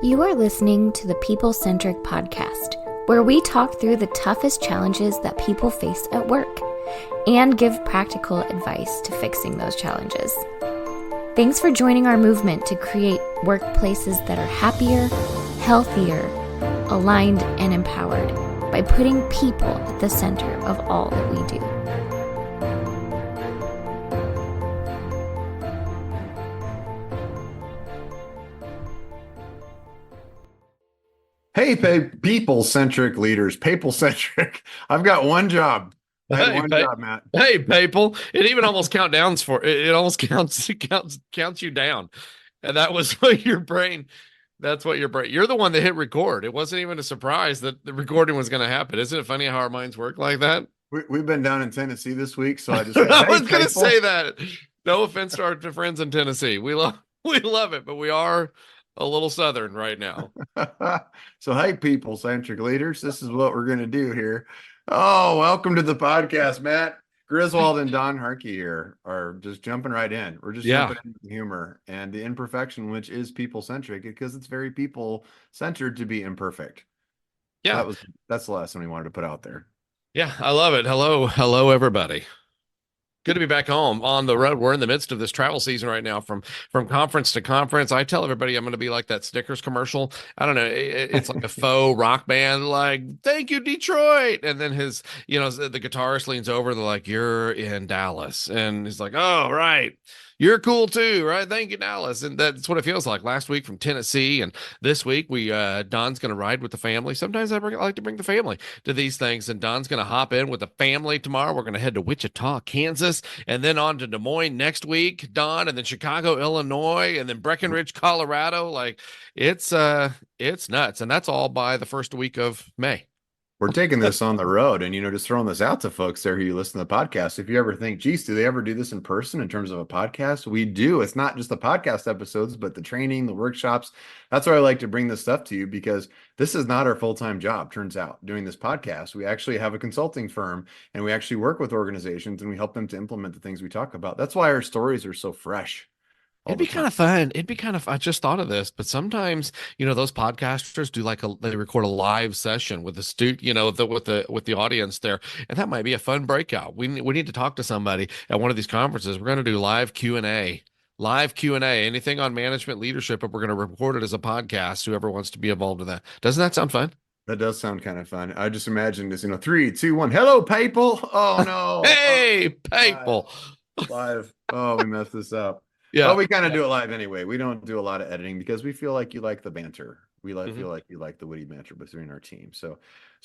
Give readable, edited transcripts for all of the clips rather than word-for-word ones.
You are listening to the People Centric Podcast, where we talk through the toughest challenges that people face at work and give practical advice to fixing those challenges. Thanks for joining our movement to create workplaces that are happier, healthier, aligned, and empowered by putting people at the center of all that we do. Hey, people-centric leaders, people-centric. I've got one job. I had one job, Matt. Hey, people. It even almost countdowns for it. It almost counts you down. And that was what your brain. That's what your brain. You're the one that hit record. It wasn't even a surprise that the recording was going to happen. Isn't it funny how our minds work like that? We've been down in Tennessee this week, so I just said, I hey, was going to people. say that. No offense to our friends in Tennessee. We love it, but we are a little southern right now. So, hey, people-centric leaders, this is what we're going to do here. Oh, welcome to the podcast, Matt. Griswold and Don Harkey here are just jumping right in. We're just jumping into the humor and the imperfection, which is people-centric, because it's very people-centered to be imperfect. Yeah. That's the lesson we wanted to put out there. Yeah, I love it. Hello, everybody. Good to be back home on the road. We're in the midst of this travel season right now, from conference to conference. I tell everybody I'm going to be like that Snickers commercial. I don't know. It's like a faux rock band, like, thank you, Detroit. And then the guitarist leans over. They're like, you're in Dallas. And he's like, oh, right. You're cool too, right? Thank you, Dallas. And that's what it feels like. Last week from Tennessee, and this week Don's going to ride with the family. Sometimes I like to bring the family to these things, and Don's going to hop in with the family tomorrow. We're going to head to Wichita, Kansas, and then on to Des Moines next week, Don, and then Chicago, Illinois, and then Breckenridge, Colorado. Like, it's nuts, and that's all by the first week of May. We're taking this on the road, and, just throwing this out to folks there who you listen to the podcast. If you ever think, geez, do they ever do this in person in terms of a podcast? We do. It's not just the podcast episodes, but the training, the workshops. That's why I like to bring this stuff to you, because this is not our full-time job, turns out, doing this podcast. We actually have a consulting firm, and we actually work with organizations, and we help them to implement the things we talk about. That's why our stories are so fresh. It'd be kind of fun. I just thought of this, but sometimes, those podcasters do they record a live session with the with the audience there. And that might be a fun breakout. We need to talk to somebody at one of these conferences. We're going to do live Q&A, anything on management leadership, but we're going to record it as a podcast. Whoever wants to be involved in that. Doesn't that sound fun? That does sound kind of fun. I just imagined this, 3, 2, 1. Hello, people. Oh, no. Hey, people. Live. Oh, we messed this up. Yeah. Well, we kind of do it live anyway. We don't do a lot of editing because we feel like you like the banter. We feel like you like the witty banter between our team. So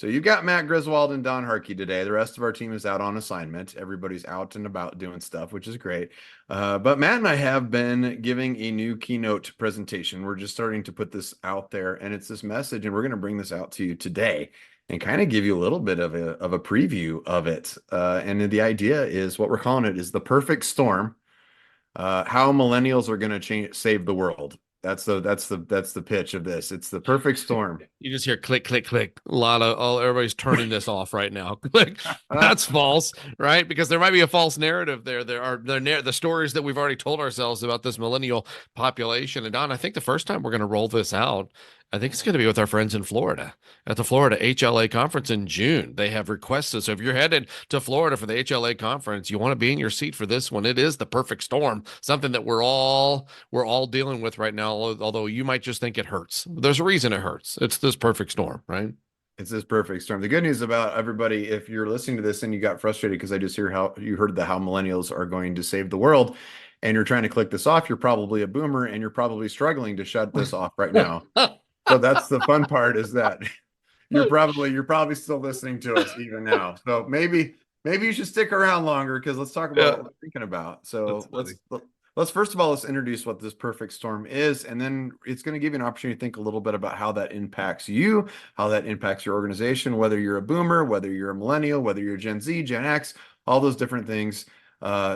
you got Matt Griswold and Don Harkey today. The rest of our team is out on assignment. Everybody's out and about doing stuff, which is great. But Matt and I have been giving a new keynote presentation. We're just starting to put this out there, and it's this message, and we're going to bring this out to you today and kind of give you a little bit of a preview of it. And the idea is, what we're calling it is the perfect storm. How millennials are going to save the world. That's the pitch of this. It's the perfect storm. You just hear click, click, click. Everybody's turning this off right now. Click. That's false, right? Because there might be a false narrative there. The stories that we've already told ourselves about this millennial population. And Don, I think the first time we're going to roll this out, I think it's going to be with our friends in Florida at the Florida HLA conference in June. They have requested. So if you're headed to Florida for the HLA conference, you want to be in your seat for this one. It is the perfect storm, something that we're all dealing with right now. Although you might just think it hurts. There's a reason it hurts. It's this perfect storm, right? It's this perfect storm. The good news about everybody, if you're listening to this and you got frustrated because I just hear how you heard how millennials are going to save the world, and you're trying to click this off, you're probably a boomer and you're probably struggling to shut this off right now. So that's the fun part, is that you're probably still listening to us even now. So maybe you should stick around longer, because let's talk about what we're thinking about. So let's first of all, let's introduce what this perfect storm is, and then it's going to give you an opportunity to think a little bit about how that impacts you, how that impacts your organization, whether you're a boomer, whether you're a millennial, whether you're Gen Z, Gen X, all those different things.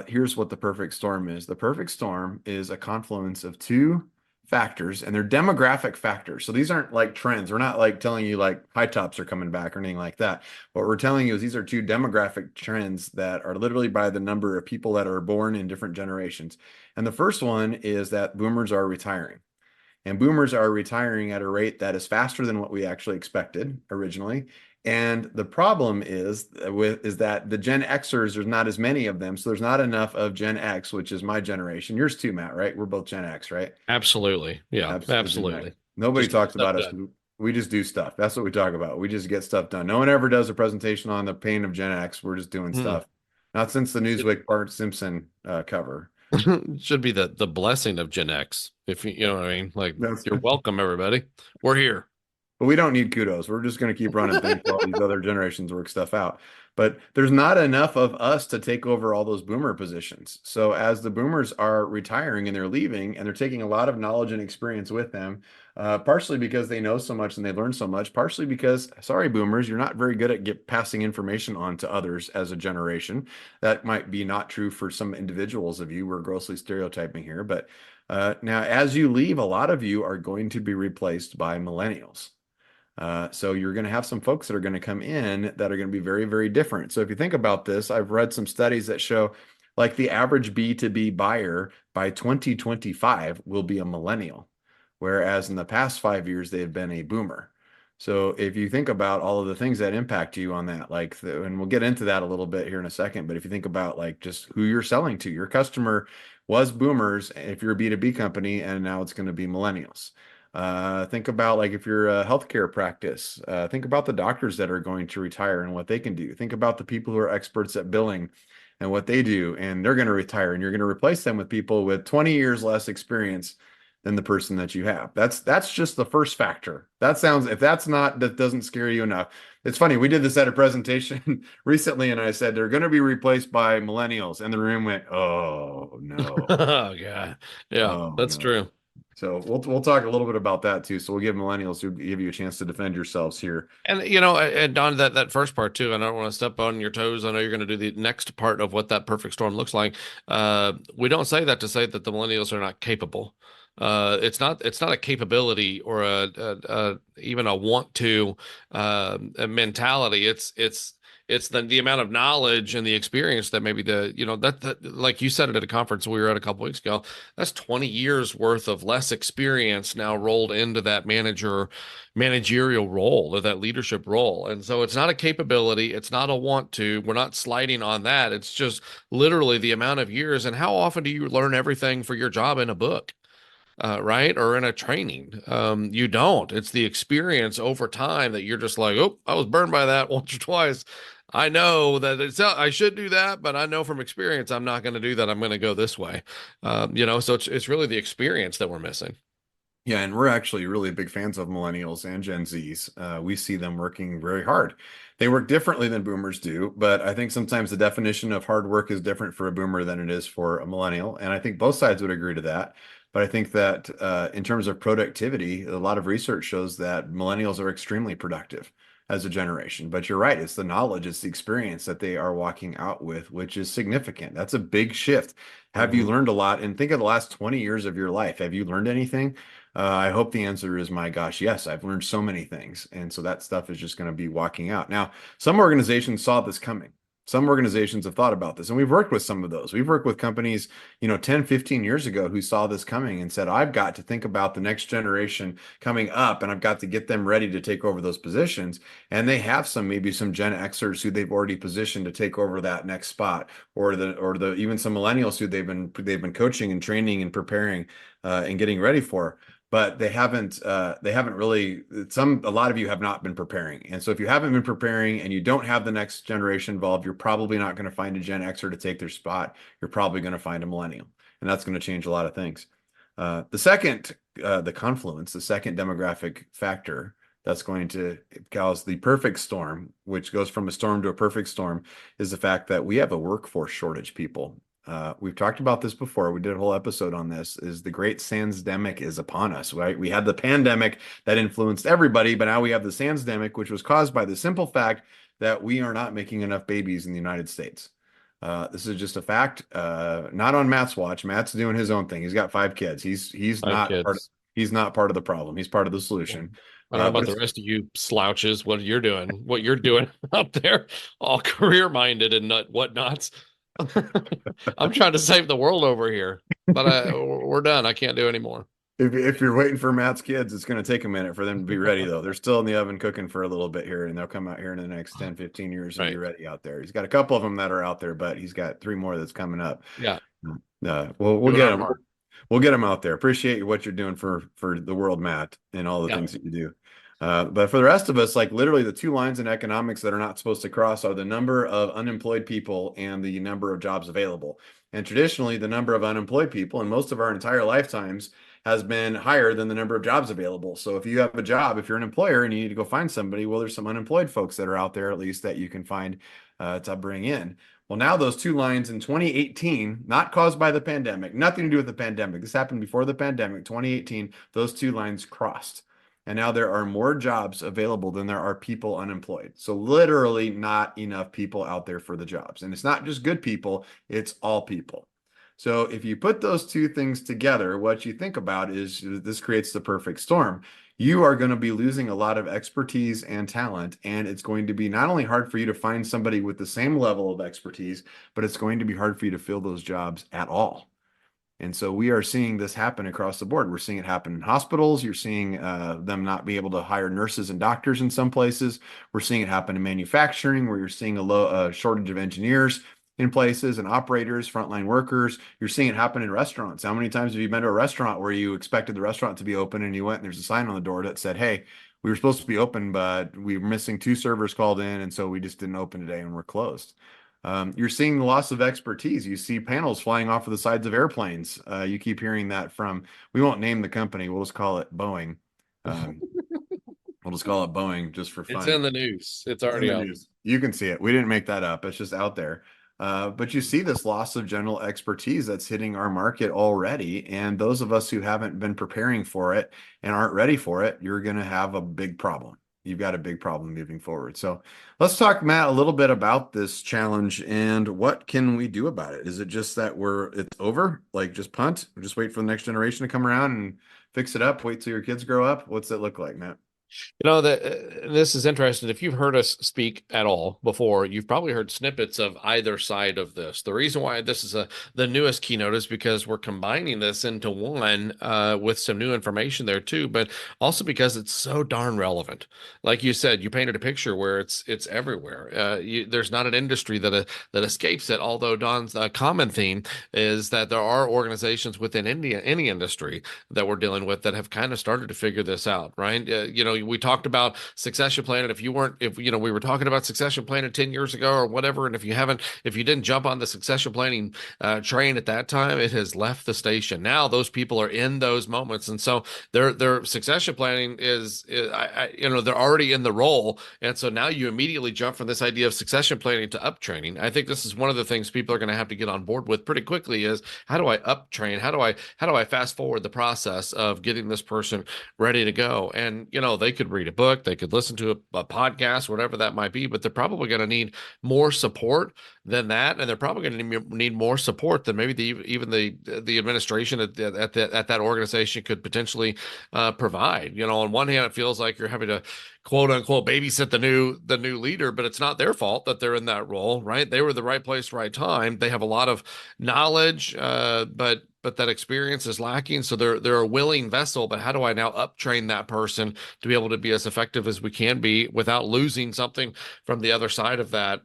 Here's what the perfect storm is. The perfect storm is a confluence of two factors, and they're demographic factors. So these aren't like trends. We're not like telling you like high tops are coming back or anything like that. What we're telling you is these are two demographic trends that are literally by the number of people that are born in different generations. And the first one is that boomers are retiring. And boomers are retiring at a rate that is faster than what we actually expected originally. And the problem is that the Gen Xers, there's not as many of them. So there's not enough of Gen X, which is my generation. Yours too, Matt, right? We're both Gen X, right? Absolutely. Yeah, Absolutely Gen X. absolutely. Nobody Just get talks stuff about us. done. We just do stuff. That's what we talk about. We just get stuff done. No one ever does a presentation on the pain of Gen X. We're just doing Hmm. stuff. Not since the Newsweek Bart Simpson cover. Should be the blessing of Gen X, if you know what I mean. Like, That's you're welcome, everybody. We're here. But we don't need kudos. We're just going to keep running things while these other generations work stuff out. But there's not enough of us to take over all those boomer positions. So as the boomers are retiring and they're leaving, and they're taking a lot of knowledge and experience with them, partially because they know so much and they learn so much, partially because, sorry, boomers, you're not very good at passing information on to others as a generation. That might be not true for some individuals of you. We're grossly stereotyping here, but now as you leave, a lot of you are going to be replaced by millennials. So you're going to have some folks that are going to come in that are going to be very, very different. So if you think about this, I've read some studies that show like the average B2B buyer by 2025 will be a millennial, whereas in the past 5 years, they have been a boomer. So if you think about all of the things that impact you on that, and we'll get into that a little bit here in a second, but if you think about like just who you're selling to, your customer was boomers if you're a B2B company, and now it's going to be millennials. Think about like if you're a healthcare practice, think about the doctors that are going to retire and what they can do. Think about the people who are experts at billing and what they do, and they're going to retire, and you're going to replace them with people with 20 years less experience than the person that you have. That's just the first factor. If that's not, that doesn't scare you enough. It's funny, we did this at a presentation recently, and I said they're going to be replaced by millennials, and the room went, "Oh no, Oh, God. Yeah, oh that's no." true. So we'll talk a little bit about that too. So we'll give millennials who give you a chance to defend yourselves here. And and Don, that first part too, and I don't want to step on your toes. I know you're going to do the next part of what that perfect storm looks like. We don't say that to say that the millennials are not capable. It's not a capability or a even a want to a mentality. It's the amount of knowledge and the experience that maybe that like you said it at a conference we were at a couple weeks ago. That's 20 years worth of less experience now rolled into that managerial role or that leadership role. And so it's not a capability, it's not a want to. We're not sliding on that. It's just literally the amount of years. And how often do you learn everything for your job in a book? Right? Or in a training. You don't. It's the experience over time that you're just like, oh, I was burned by that once or twice. I know that I should do that, but I know from experience I'm not going to do that. I'm going to go this way. So it's really the experience that we're missing. Yeah, and we're actually really big fans of millennials and Gen Zs. We see them working very hard. They work differently than boomers do, but I think sometimes the definition of hard work is different for a boomer than it is for a millennial. And I think both sides would agree to that. But I think that in terms of productivity, a lot of research shows that millennials are extremely productive as a generation. But you're right, it's the knowledge, it's the experience that they are walking out with, which is significant. That's a big shift. Have you Mhm. learned a lot? And think of the last 20 years of your life. Have you learned anything? I hope the answer is, my gosh, yes, I've learned so many things. And so that stuff is just going to be walking out. Now, some organizations saw this coming. Some organizations have thought about this, and we've worked with some of those. We've worked with companies, 10, 15 years ago who saw this coming and said, I've got to think about the next generation coming up, and I've got to get them ready to take over those positions. And they have maybe some Gen Xers who they've already positioned to take over that next spot, or the even some millennials who they've been coaching and training and preparing and getting ready for, but they haven't really, a lot of you have not been preparing. And so if you haven't been preparing and you don't have the next generation involved, you're probably not going to find a Gen Xer to take their spot. You're probably going to find a millennial, and that's going to change a lot of things. The confluence, the second demographic factor that's going to cause the perfect storm, which goes from a storm to a perfect storm, is the fact that we have a workforce shortage, people. We've talked about this before. We did a whole episode on this. Is the great sansdemic is upon us, right? We had the pandemic that influenced everybody, but now we have the sansdemic, which was caused by the simple fact that we are not making enough babies in the United States. This is just a fact. Not on Matt's watch. Matt's doing his own thing. He's got 5 kids. He's Five not part of, kids. he's not part of the problem. He's part of the Yeah. solution. I don't know But about the it's rest of you slouches, what you're doing up there, all career minded and whatnots. I'm trying to save the world over here, but we're done. I can't do anymore. If you're waiting for Matt's kids, it's going to take a minute for them to be ready, though. They're still in the oven cooking for a little bit here, and they'll come out here in the next 10, 15 years and be Right. ready out there. He's got a couple of them that are out there, but he's got three more that's coming up. Yeah. We'll Doing get our him. part. We'll get him out there. Appreciate what you're doing for the world, Matt, and all the Yeah. things that you do. But for the rest of us, like literally the two lines in economics that are not supposed to cross are the number of unemployed people and the number of jobs available. And traditionally, the number of unemployed people in most of our entire lifetimes has been higher than the number of jobs available. So if you have a job, if you're an employer and you need to go find somebody, well, there's some unemployed folks that are out there at least that you can find to bring in. Well, now those two lines in 2018, not caused by the pandemic, nothing to do with the pandemic. This happened before the pandemic, 2018, those two lines crossed. And now there are more jobs available than there are people unemployed. So literally not enough people out there for the jobs. And it's not just good people, it's all people. So if you put those two things together, what you think about is this creates the perfect storm. You are going to be losing a lot of expertise and talent, and it's going to be not only hard for you to find somebody with the same level of expertise, but it's going to be hard for you to fill those jobs at all. And so we are seeing this happen across the board. We're seeing it happen in hospitals. You're seeing them not be able to hire nurses and doctors in some places. We're seeing it happen in manufacturing, where you're seeing a shortage of engineers in places and operators, frontline workers. You're seeing it happen in restaurants. How many times have you been to a restaurant where you expected the restaurant to be open and you went and there's a sign on the door that said, "Hey, we were supposed to be open, but we were missing two servers called in, and so we just didn't open today and we're closed." You're seeing the loss of expertise. You see panels flying off of the sides of airplanes. You keep hearing that from, we won't name the company. We'll just call it Boeing. Um, we'll just call it Boeing just for It's fun. in the news. It's It's in already the out. news. You can see it. We didn't make that up. It's just out there. But you see this loss of general expertise that's hitting our market already. And those of us who haven't been preparing for it and aren't ready for it, you're going to have a big problem. You've got a big problem moving forward. So let's talk, Matt, a little bit about this challenge and what can we do about it? Is it just that it's over? Like just punt, just wait for the next generation to come around and fix it up, wait till your kids grow up? What's it look like, Matt? This is interesting. If you've heard us speak at all before, you've probably heard snippets of either side of this. The reason why this is the newest keynote is because we're combining this into one with some new information there too, but also because it's so darn relevant. Like you said, you painted a picture where it's everywhere. There's not an industry that escapes it. Although Don's common theme is that there are organizations within any industry that we're dealing with that have kind of started to figure this out, right? We talked about succession planning. If we were talking about succession planning 10 years ago or whatever, and if you didn't jump on the succession planning train at that time, it has left the station. Now those people are in those moments, and so their succession planning they're already in the role, and so now you immediately jump from this idea of succession planning to up training. I think this is one of the things people are going to have to get on board with pretty quickly is how do I up train? How do I fast forward the process of getting this person ready to go? And they could read a book, they could listen to a podcast, whatever that might be, but they're probably going to need more support than that, and they're probably going to need more support than maybe even the administration at that organization could potentially provide. On one hand, it feels like you're having to quote unquote babysit the new leader, but it's not their fault that they're in that role, right? They were the right place, right time. They have a lot of knowledge, but that experience is lacking. So they're a willing vessel, but how do I now uptrain that person to be able to be as effective as we can be without losing something from the other side of that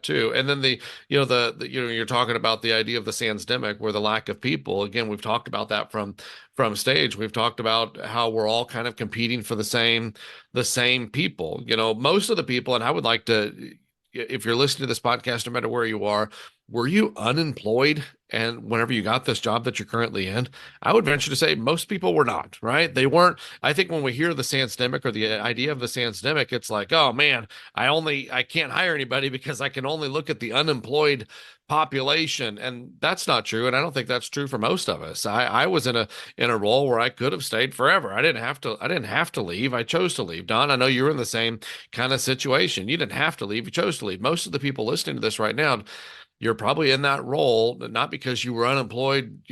too? And then you're talking about the idea of the Sandsdemic, where the lack of people. Again, we've talked about that from stage. We've talked about how we're all kind of competing for the same people. Most of the people, and I would like to, if you're listening to this podcast, no matter where you are, were you unemployed? And whenever you got this job that you're currently in, I would venture to say most people were not, right? They weren't. I think when we hear the Sandsdemic or the idea of the Sandsdemic, it's like, oh man, I can't hire anybody because I can only look at the unemployed population. And that's not true. And I don't think that's true for most of us. I was in a role where I could have stayed forever. I didn't have to leave. I chose to leave. Don, I know you're in the same kind of situation. You didn't have to leave. You chose to leave. Most of the people listening to this right now, you're probably in that role, not because you were unemployed,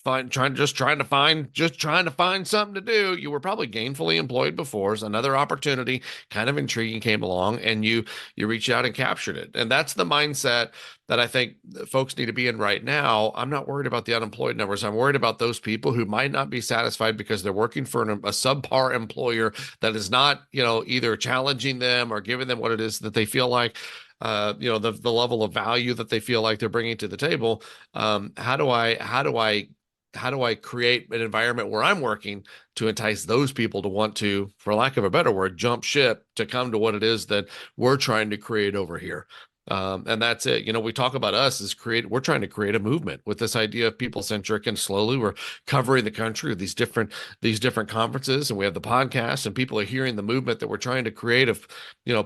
trying to find something to do. You were probably gainfully employed before. So another opportunity, kind of intriguing, came along, and you reached out and captured it. And that's the mindset that I think folks need to be in right now. I'm not worried about the unemployed numbers. I'm worried about those people who might not be satisfied because they're working for a subpar employer that is not, either challenging them or giving them what it is that they feel like, the level of value that they feel like they're bringing to the table. How do I create an environment where I'm working to entice those people to want to, for lack of a better word, jump ship to come to what it is that we're trying to create over here? And that's it. We talk about us as we're trying to create a movement with this idea of people centric, and slowly we're covering the country with these different conferences, and we have the podcast, and people are hearing the movement that we're trying to create of,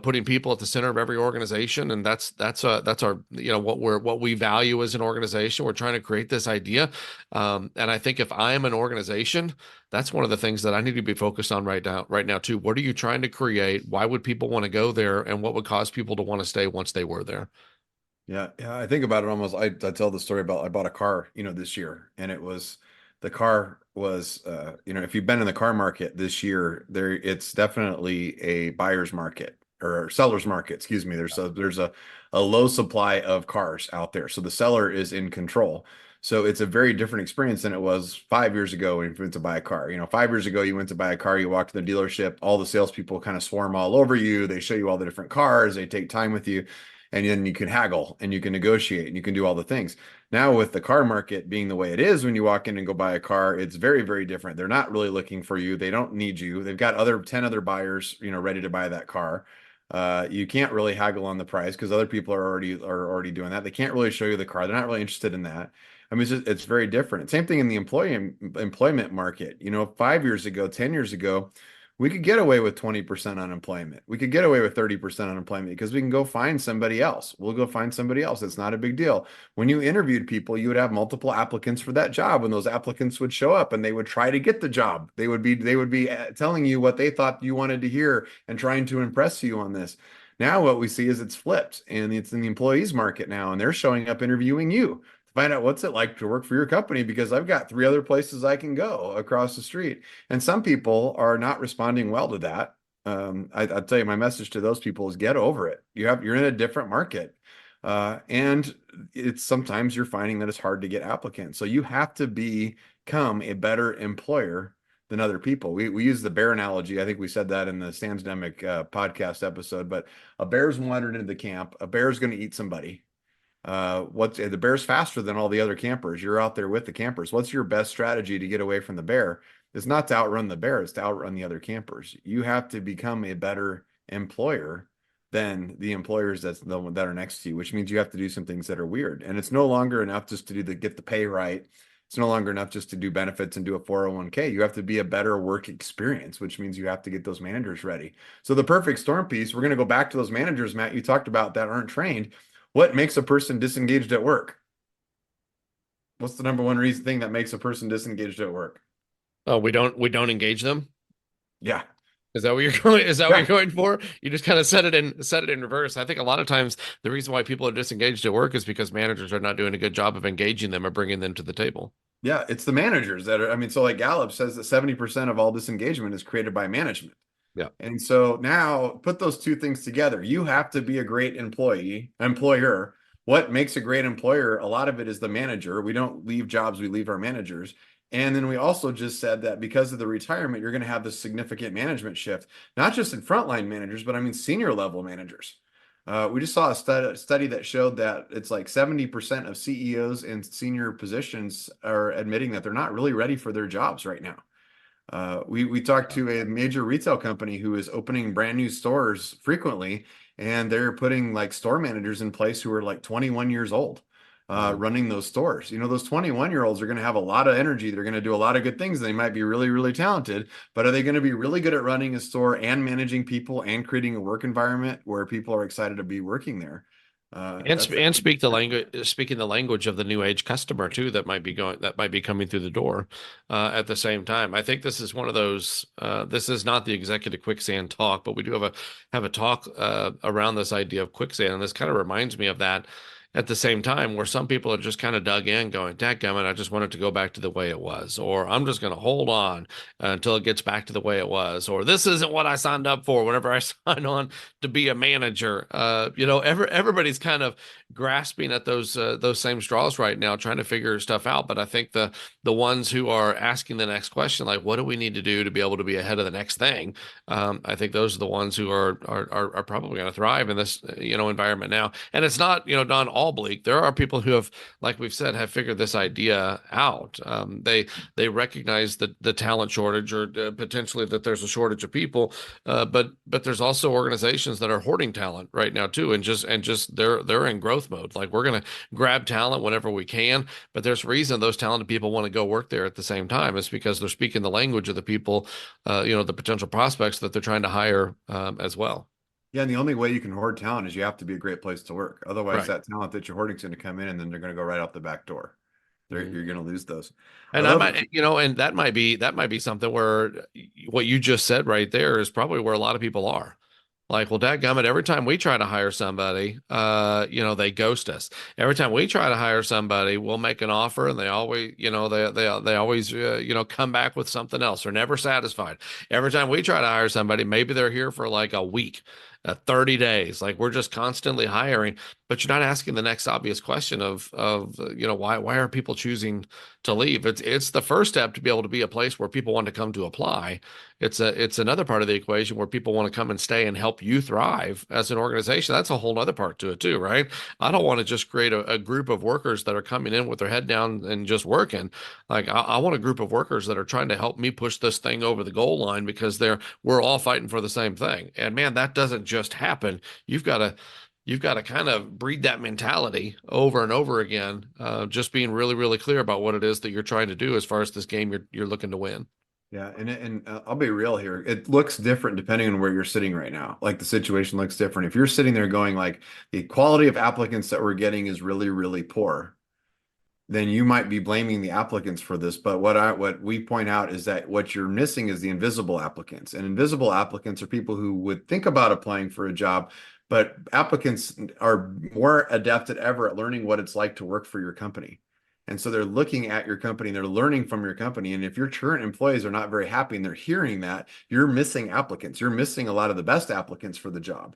putting people at the center of every organization. And that's our, what we value as an organization. We're trying to create this idea. And I think if I am an organization, that's one of the things that I need to be focused on right now too. What are you trying to create? Why would people want to go there? And what would cause people to want to stay once they were there? Yeah, yeah. I think about it almost. I tell the story about I bought a car, this year, and the car was, if you've been in the car market this year, it's definitely a buyer's market or seller's market. Excuse me. There's a low supply of cars out there, so the seller is in control. So it's a very different experience than it was 5 years ago when you went to buy a car. 5 years ago, you went to buy a car, you walk to the dealership, all the salespeople kind of swarm all over you. They show you all the different cars, they take time with you, and then you can haggle and you can negotiate and you can do all the things. Now, with the car market being the way it is, when you walk in and go buy a car, it's very, very different. They're not really looking for you. They don't need you. They've got 10 other buyers, ready to buy that car. You can't really haggle on the price because other people are already doing that. They can't really show you the car. They're not really interested in that. I mean, it's very different. Same thing in the employment market. 5 years ago, 10 years ago, we could get away with 20% unemployment. We could get away with 30% unemployment because we can go find somebody else. We'll go find somebody else. It's not a big deal. When you interviewed people, you would have multiple applicants for that job, and those applicants would show up and they would try to get the job. They would be telling you what they thought you wanted to hear and trying to impress you on this. Now what we see is it's flipped, and it's in the employees market now, and they're showing up interviewing you to find out what's it like to work for your company because I've got 3 other places I can go across the street. And some people are not responding well to that. I'll tell you, my message to those people is get over it. You're in a different market. And it's sometimes you're finding that it's hard to get applicants. So you have to become a better employer than other people. We use the bear analogy. I think we said that in the Standsdemic podcast episode, but a bear's wandered into the camp. A bear's going to eat somebody. The bear's faster than all the other campers. You're out there with the campers. What's your best strategy to get away from the bear? It's not to outrun the bear, it's to outrun the other campers. You have to become a better employer than the employers that are next to you, which means you have to do some things that are weird. And it's no longer enough just to get the pay right. It's no longer enough just to do benefits and do a 401k. You have to be a better work experience, which means you have to get those managers ready. So the perfect storm piece, we're going to go back to those managers, Matt, you talked about that aren't trained. What makes a person disengaged at work? What's the number one thing that makes a person disengaged at work? Oh, we don't engage them. Yeah. Is that what you're going? Is that what Yeah. you're going for? You just kind of set it in reverse. I think a lot of times the reason why people are disengaged at work is because managers are not doing a good job of engaging them or bringing them to the table. Yeah, it's the managers that are, I mean, so like Gallup says that 70% of all disengagement is created by management. Yeah. And so now put those two things together. You have to be a great employer. What makes a great employer? A lot of it is the manager. We don't leave jobs, we leave our managers. And then we also just said that because of the retirement, you're going to have this significant management shift, not just in frontline managers, but I mean, senior level managers. We just saw a study that showed that it's like 70% of CEOs in senior positions are admitting that they're not really ready for their jobs right now. We talked to a major retail company who is opening brand new stores frequently, and they're putting like store managers in place who are like 21 years old, running those stores. Those 21-year-olds are going to have a lot of energy. They're going to do a lot of good things. They might be really, really talented, but are they going to be really good at running a store and managing people and creating a work environment where people are excited to be working there? And speaking the language of the new age customer too, that might be coming through the door at the same time. I think this is one of those. This is not the executive quicksand talk, but we do have a talk around this idea of quicksand, and this kind of reminds me of that. at the same time, where some people are just kind of dug in going, dadgummit, I just want it to go back to the way it was, or I'm just going to hold on until it gets back to the way it was, or this isn't what I signed up for whenever I sign on to be a manager. Everybody's kind of grasping at those same straws right now, trying to figure stuff out. But I think the ones who are asking the next question, like, what do we need to do to be able to be ahead of the next thing? I think those are the ones who are probably going to thrive in this environment now. And it's not Don, all bleak. There are people who have, like we've said, have figured this idea out. They recognize the talent shortage, or potentially that there's a shortage of people. But there's also organizations that are hoarding talent right now too, and just they're in growth mode. Like, we're going to grab talent whenever we can, but there's a reason those talented people want to go work there at the same time. It's because they're speaking the language of the people, the potential prospects that they're trying to hire as well. Yeah, and the only way you can hoard talent is you have to be a great place to work. Otherwise, Right. that talent that you're hoarding is going to come in, and then they're going to go right out the back door. Mhm. You're going to lose those. I And I love it. might, and that might be something where what you just said right there is probably where a lot of people are. Like, well, dadgummit, every time we try to hire somebody, they ghost us. Every time we try to hire somebody, we'll make an offer, and they always, they always, come back with something else. They're never satisfied. Every time we try to hire somebody, maybe they're here for like a week, 30 days. Like, we're just constantly hiring, but you're not asking the next obvious question of why are people choosing to leave? It's the first step to be able to be a place where people want to come to apply. It's another part of the equation where people want to come and stay and help you thrive as an organization. That's a whole other part to it too, right? I don't want to just create a group of workers that are coming in with their head down and just working. Like, I want a group of workers that are trying to help me push this thing over the goal line, because we're all fighting for the same thing. And man, that doesn't just happen. You've got to you've got to kind of breed that mentality over and over again. Just being really, really clear about what it is that you're trying to do as far as this game you're looking to win. Yeah, and I'll be real here. It looks different depending on where you're sitting right now. Like, the situation looks different. If you're sitting there going like the quality of applicants that we're getting is really, really poor, then you might be blaming the applicants for this. But what we point out is that what you're missing is the invisible applicants. And invisible applicants are people who would think about applying for a job, but applicants are more adept than ever at learning what it's like to work for your company. And so they're looking at your company and they're learning from your company. And if your current employees are not very happy and they're hearing that, you're missing applicants. You're missing a lot of the best applicants for the job.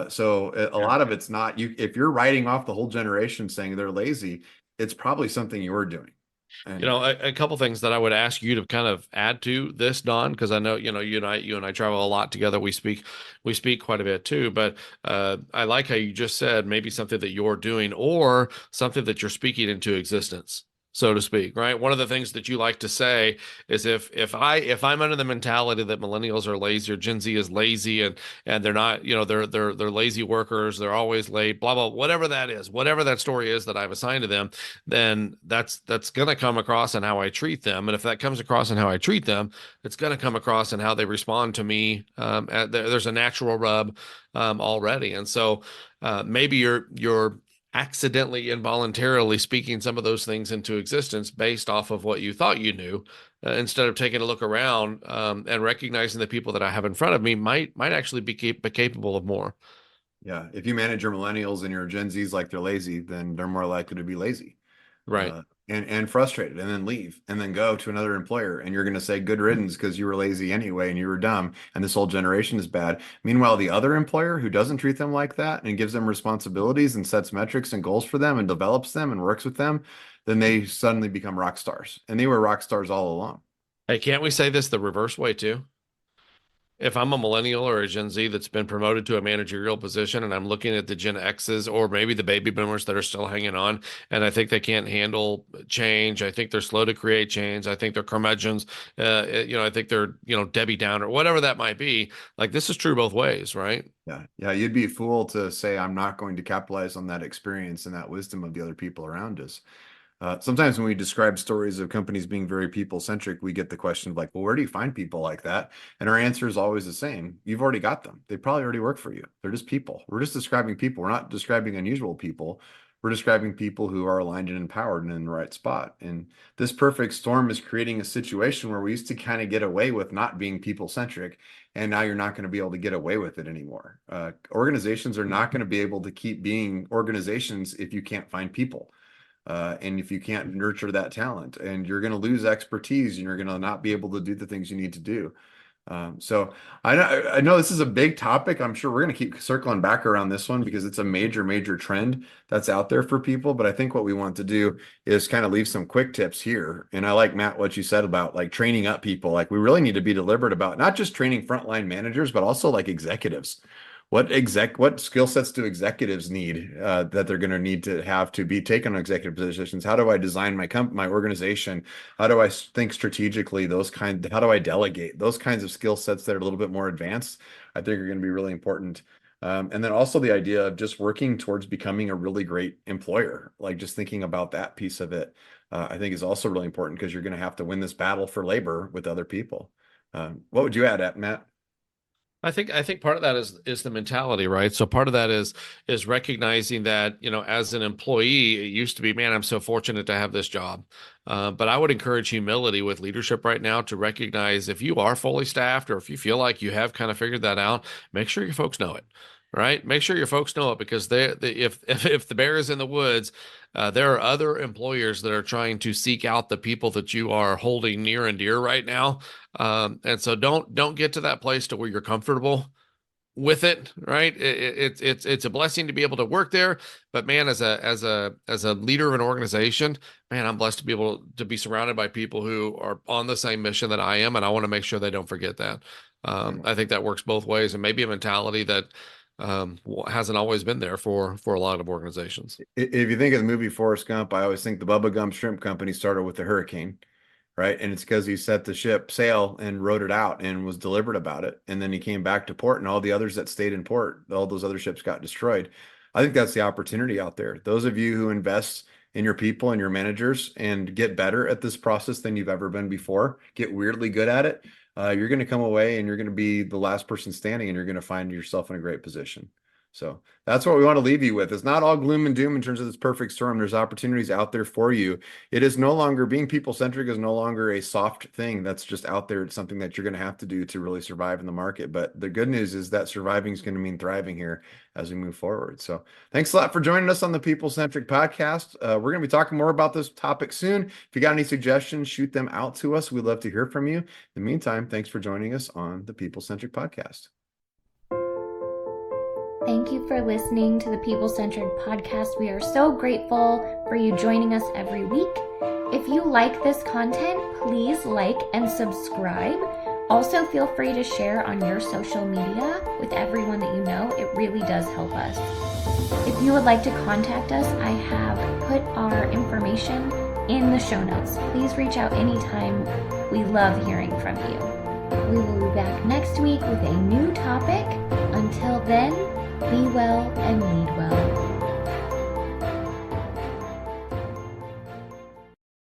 So a Yeah. lot of it's not you. If you're writing off the whole generation saying they're lazy, it's probably something you're doing. And A couple things that I would ask you to kind of add to this, Don, because I know, you and I travel a lot together. We speak quite a bit too, but I like how you just said maybe something that you're doing, or something that you're speaking into existence, so to speak, right? One of the things that you like to say is, if I'm under the mentality that millennials are lazy, or Gen Z is lazy, and they're not, they're lazy workers, they're always late, blah blah, whatever that is, whatever that story is that I've assigned to them, then that's going to come across in how I treat them. And if that comes across in how I treat them, it's going to come across in how they respond to me. There's a natural rub already. And so maybe you're accidentally, involuntarily speaking some of those things into existence based off of what you thought you knew, instead of taking a look around, and recognizing the people that I have in front of me might actually be capable of more. yeah, if you manage your millennials and your Gen Zs like they're lazy, then they're more likely to be lazy. Right. And frustrated, and then leave, and then go to another employer, and you're going to say good riddance because you were lazy anyway and you were dumb and this whole generation is bad. Meanwhile, the other employer who doesn't treat them like that and gives them responsibilities and sets metrics and goals for them and develops them and works with them, then they suddenly become rock stars, and they were rock stars all along. Hey, can't we say this the reverse way too? If I'm a millennial or a Gen Z that's been promoted to a managerial position, and I'm looking at the Gen X's, or maybe the baby boomers that are still hanging on, and I think they can't handle change. I think they're slow to create change. I think they're curmudgeons. I think they're, Debbie Downer, whatever that might be. Like, this is true both ways, right? Yeah, you'd be a fool to say I'm not going to capitalize on that experience and that wisdom of the other people around us. Sometimes when we describe stories of companies being very people centric, we get the question of like, well, where do you find people like that? And our answer is always the same. You've already got them. They probably already work for you. They're just people. We're just describing people. We're not describing unusual people. We're describing people who are aligned and empowered and in the right spot. And this perfect storm is creating a situation where we used to kind of get away with not being people centric. And now you're not going to be able to get away with it anymore. Organizations are not going to be able to keep being organizations if you can't find people. And if you can't nurture that talent, and you're going to lose expertise, and you're going to not be able to do the things you need to do. So I know this is a big topic. I'm sure we're going to keep circling back around this one because it's a major trend that's out there for people. But I think what we want to do is kind of leave some quick tips here. And I like, Matt, what you said about like training up people. Like we really need to be deliberate about not just training frontline managers, but also like executives. What skill sets do executives need that they're going to need to have to be taken on executive positions? How do I design my organization? How do I think strategically? How do I delegate? Those kinds of skill sets that are a little bit more advanced, I think are going to be really important. And then also the idea of just working towards becoming a really great employer, like just thinking about that piece of it, I think is also really important because you're going to have to win this battle for labor with other people. What would you add at, Matt? I think part of that is the mentality, right? So part of that is recognizing that, as an employee, it used to be, man, I'm so fortunate to have this job. But I would encourage humility with leadership right now to recognize if you are fully staffed or if you feel like you have kind of figured that out, make sure your folks know it. Right. Make sure your folks know it because if the bear is in the woods, there are other employers that are trying to seek out the people that you are holding near and dear right now. And so don't get to that place to where you're comfortable with it. Right. It's a blessing to be able to work there. But man, as a leader of an organization, man, I'm blessed to be able to be surrounded by people who are on the same mission that I am. And I want to make sure they don't forget that. I think that works both ways, and maybe a mentality that hasn't always been there for a lot of organizations. If you think of the movie Forrest Gump, I always think the Bubba Gump Shrimp Company started with the hurricane, right? And it's because he set the ship sail and rode it out and was deliberate about it. And then he came back to port, and all the others that stayed in port, all those other ships got destroyed. I think that's the opportunity out there. Those of you who invest in your people and your managers and get better at this process than you've ever been before, get weirdly good at it, you're going to come away and you're going to be the last person standing, and you're going to find yourself in a great position. So that's what we want to leave you with. It's not all gloom and doom in terms of this perfect storm. There's opportunities out there for you. It is no longer, being people-centric is no longer a soft thing that's just out there. It's something that you're going to have to do to really survive in the market. But the good news is that surviving is going to mean thriving here as we move forward. So thanks a lot for joining us on the People-Centric Podcast. We're going to be talking more about this topic soon. If you got any suggestions, shoot them out to us. We'd love to hear from you. In the meantime, thanks for joining us on the People-Centric Podcast. Thank you for listening to the People Centered Podcast. We are so grateful for you joining us every week. If you like this content, please like and subscribe. Also, feel free to share on your social media with everyone that you know. It really does help us. If you would like to contact us, I have put our information in the show notes. Please reach out anytime. We love hearing from you. We will be back next week with a new topic. Until then, be well and lead well.